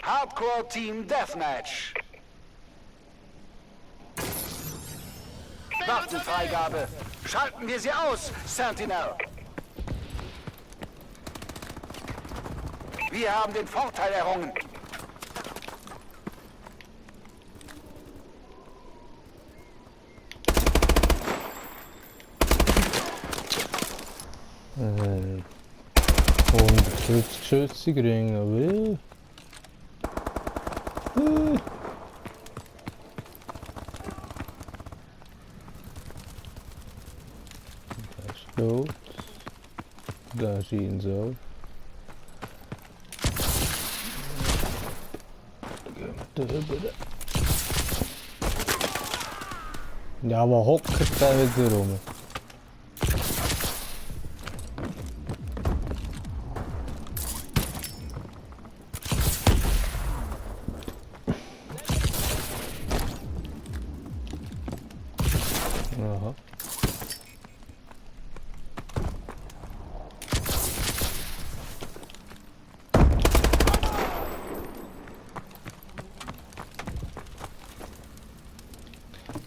Hardcore Team Deathmatch. Waffenfreigabe. Schalten wir sie aus, Sentinel. Wir haben den Vorteil errungen. Und 150 Schüsse kriegen, aber der ist tot. Der scheint so. Gehen wir drüber. Ja, wo hockt der wieder rum? Aha.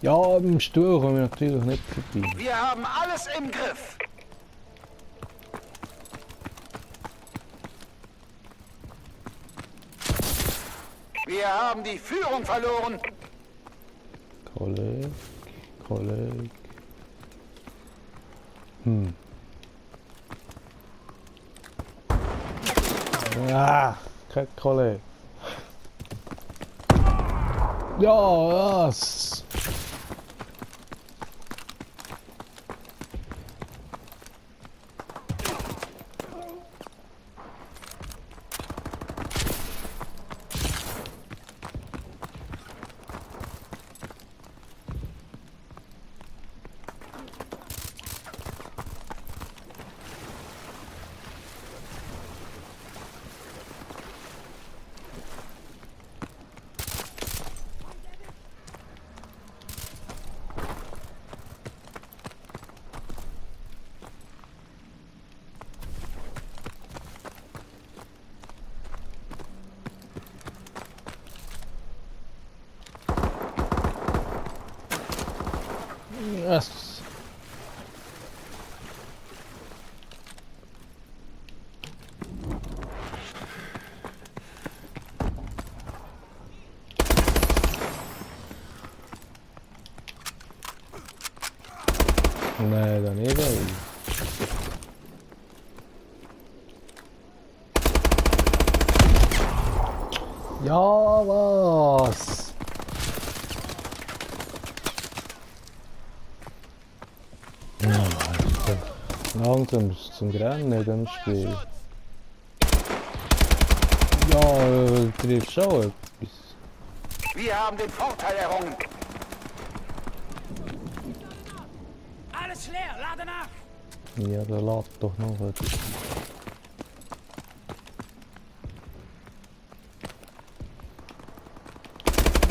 Ja, im Stuhl kommen wir natürlich nicht vorbei. Wir haben alles im Griff. Wir haben die Führung verloren. Kolleg. Ah, kein Kolleg. Ja, was? Yes. Nee, daneben. Ja, was? Ja, Alter. Langsam ist es zum Rennen in dem Spiel. Ja, du triffst auch etwas. Wir haben den Vorteil errungen. Alles leer, lade nach! Ja, der lädt doch noch etwas.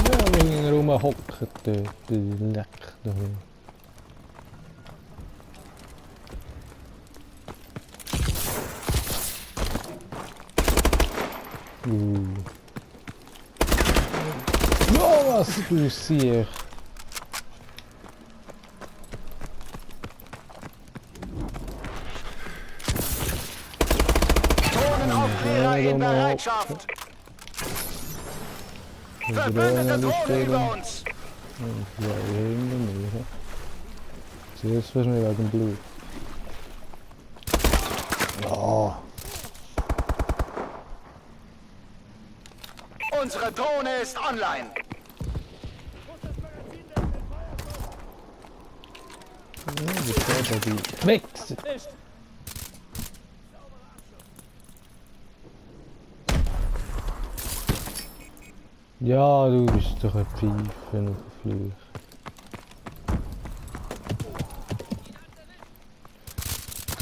Ja, wir gehen rumhocken dort, die Leck da. Ja, was du siehst. Drohnenaufklärer in Bereitschaft. Verbündete Drohne über uns. Ja, hier hinten nicht. Zuerst wahrscheinlich wegen Blut. Ja. Unsere Drohne ist online. Wie steht da die? Weg! Ja, du bist doch ein Pfeifen auf den Flüch.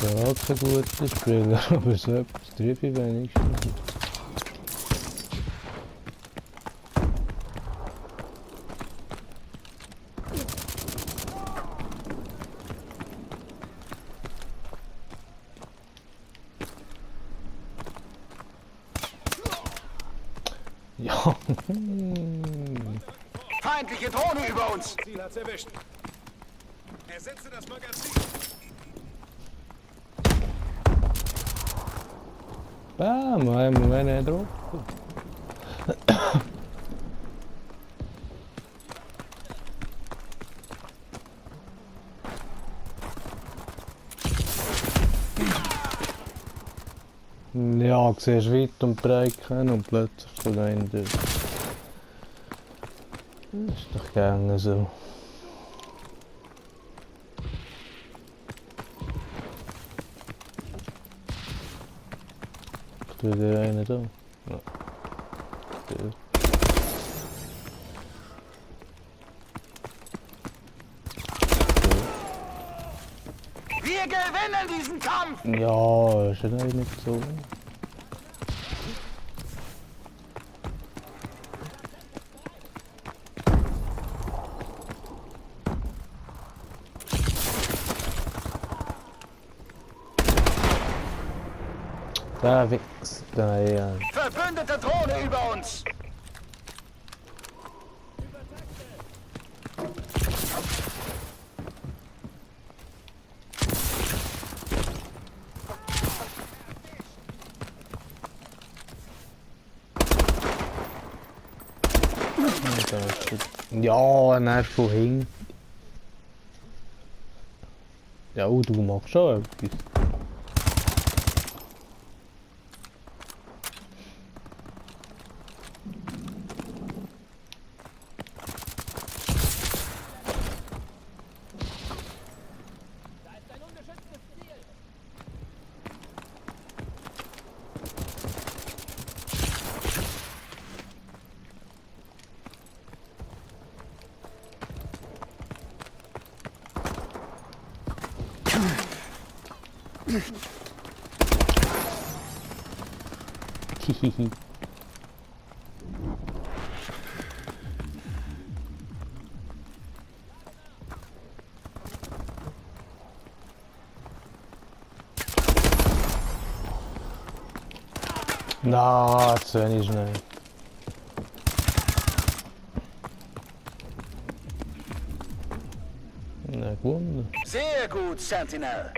Ja, kein guter Spieler, aber so etwas treffe ich wenigstens. Ja. Feindliche Drohne über uns. Ziel hat's erwischt. Ersetze das Magazin. Bam, haben wir einen drauf. Ja, du siehst weit und breit kennen und plötzlich steht einer dort. Das ist doch gerne so. Steht der einer da? Ja. Der. Wir gewinnen diesen Kampf. Ja, ist ja nicht so. Da wächst da ja. Verbündete Drohne über uns. Ja, nerv von hinten. Ja, du machst schon etwas. Hihihi. Na, zu wenig schnell. Na, gewonnen. Sehr gut, Sentinel.